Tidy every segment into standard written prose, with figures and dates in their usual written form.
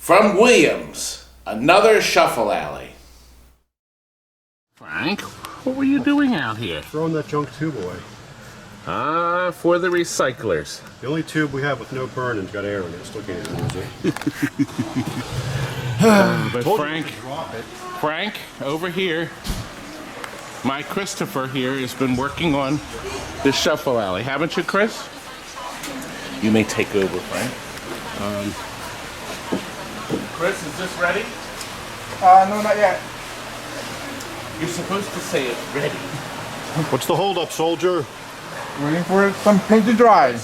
From Williams, another shuffle alley. Frank, what were you doing out here? Throwing that junk tube away. Ah, for the recyclers. The only tube we have with no burning's got air in it. Still can't even use it. But Frank, over here, my Christopher here has been working on the shuffle alley. Haven't you, Chris? You may take over, Frank. Chris, is this ready? No, not yet. You're supposed to say it's ready. What's the holdup, soldier? Waiting for some paint to dry.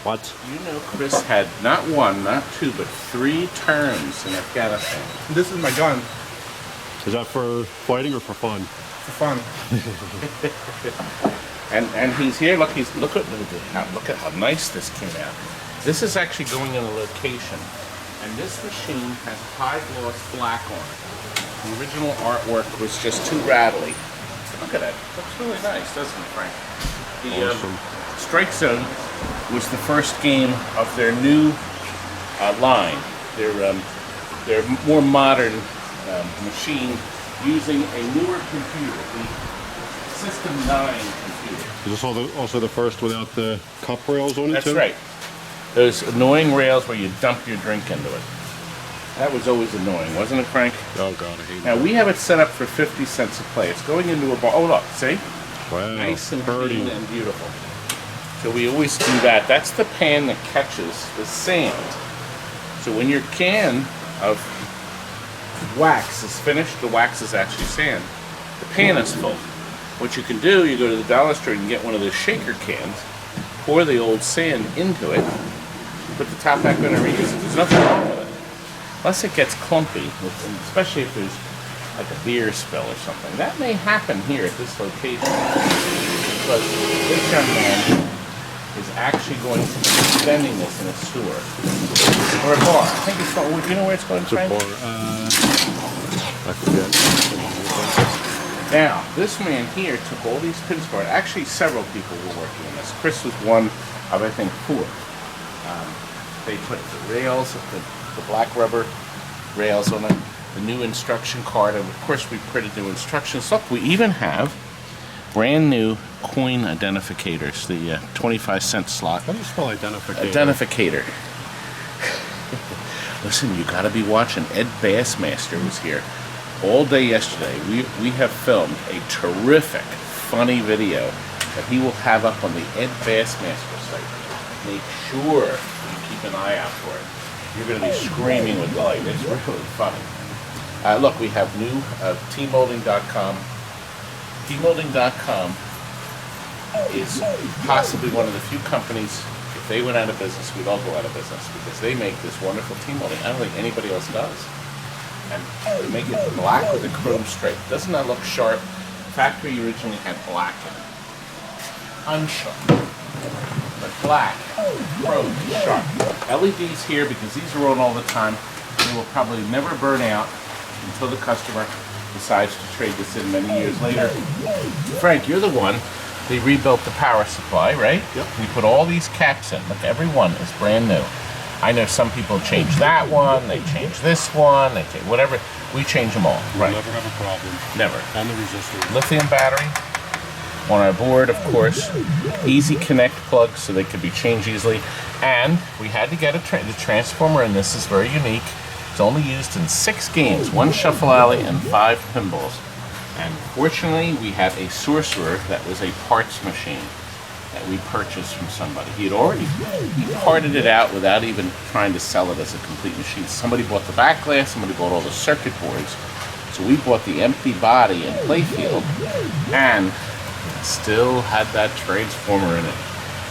What? You know Chris had not one, not two, but 3 terms in Afghanistan. This is my gun. Is that for fighting or for fun? For fun. And he's here. Look, look at how nice this came out. This is actually going in a location, and this machine has high gloss black on it. The original artwork was just too rattly. Look at that. Looks really nice, doesn't it, Frank? The Awesome. Strike Zone was the first game of their new line. Their more modern machine using a newer computer, the System 9 computer. Is this also the first without the cup rails on it? That's too? right. Those annoying rails where you dump your drink into it. That was always annoying, wasn't it, Frank? Oh God, I hate Now that. we have it set up for 50 cents a play. It's going into a bar. Oh look, see? Wow. Nice and Birdie. clean and beautiful. So we always do that. That's the pan that catches the sand. So when your can of wax is finished, the wax is actually sand. The pan is full. What you can do, you go to the dollar store and get one of those shaker cans, pour the old sand into it, put the top back on and reuse it. There's nothing wrong with it. Unless it gets clumpy, especially if there's like a beer spill or something. That may happen here at this location. Because this young man is actually going to be spending this in a store. Or a bar. I think it's called, do you know where it's going, It's a Frank? bar. I forget. Now, this man here took all these pins apart. Actually, several people were working on this. Chris was one of, I think, 4. They put the rails, the black rubber rails on it, the new instruction card, and of course we printed new instructions. Look, we even have brand new coin identificators, the 25-cent slot. How do you spell identificator? Identificator. Listen, you got to be watching. Ed Bassmaster was here all day yesterday. We have filmed a terrific, funny video that he will have up on the Ed Bassmaster site. Make sure you keep an eye out for it. You're going to be screaming with delight. It's really funny. Look, we have new tmolding.com. Tmolding.com is possibly one of the few companies, if they went out of business, we'd all go out of business because they make this wonderful T-molding. I don't think anybody else does. And they make it black with a chrome stripe. Doesn't that look sharp? Factory originally had black in it. Unsharp. But black, chrome, sharp. LEDs here because these are on all the time. They will probably never burn out until the customer decides to trade this in many years later. Frank, you're the one. They rebuilt the power supply, right? Yep. We put all these caps in. Look, every one is brand new. I know some people change that one, they change this one, they take whatever. We change them all. We'll Right. never have a problem. Never. And the resistor. Lithium battery on our board, of course. Easy connect plugs so they could be changed easily. And we had to get the transformer, and this is very unique. It's only used in 6 games, 1 shuffle alley and 5 pinballs. And fortunately, we had a sorcerer that was a parts machine that we purchased from somebody. He parted it out without even trying to sell it as a complete machine. Somebody bought the back glass, somebody bought all the circuit boards. So we bought the empty body and playfield, and still had that transformer in it.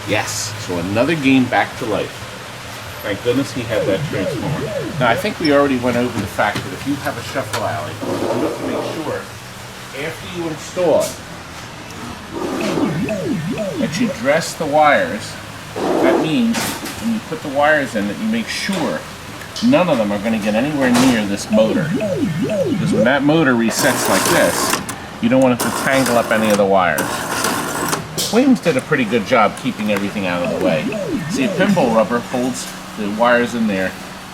Yes, so another game back to life. Thank goodness he had that transformer. Now I think we already went over the fact that if you have a shuffle alley, you have to make sure after you install it that you dress the wires. That means when you put the wires in that you make sure none of them are going to get anywhere near this motor. Because when that motor resets like this, you don't want it to tangle up any of the wires. Williams did a pretty good job keeping everything out of the way. See, pinball rubber holds the wires in there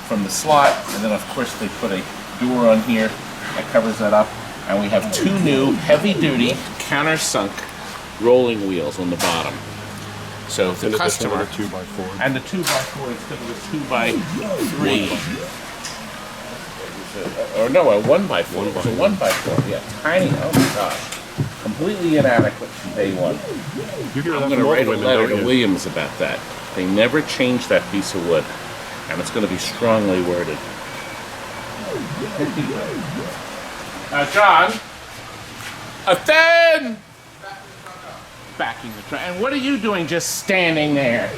from the slot, and then of course they put a door on here that covers that up, and we have two new heavy-duty countersunk rolling wheels on the bottom. So the customer, the 2x4. and the 2x4 instead of the 2x3, or no, a 1x4. It's a 1x4. Yeah, tiny. Oh my gosh, completely inadequate from day one. You hear I'm that going to from write a women, letter don't to you? Williams about that. They never changed that piece of wood, and it's going to be strongly worded. John, Ethan! Backing the truck. And what are you doing just standing there?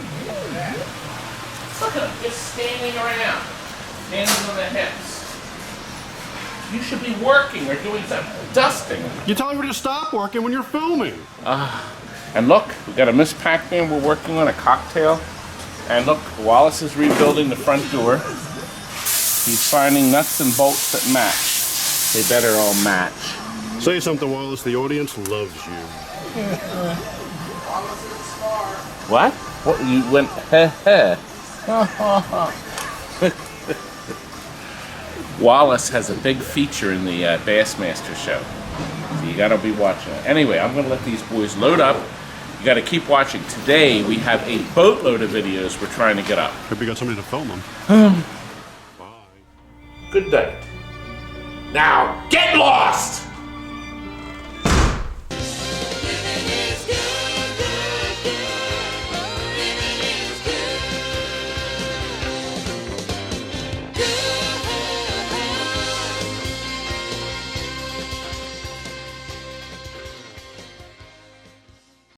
Look at him, just standing around. Hands on the hips. You should be working or doing something. Dusting. You tell everybody to stop working when you're filming. And look, we got a Miss Pac-Man we're working on, a cocktail. And look, Wallace is rebuilding the front door. He's finding nuts and bolts that match. They better all match. Say something, Wallace. The audience loves you. What? What, you went, heh. Wallace has a big feature in the Bassmaster show. So you gotta be watching it. Anyway, I'm gonna let these boys load up. You gotta keep watching. Today, we have a boatload of videos we're trying to get up. Hope you got somebody to film them. Good night. Now, get lost!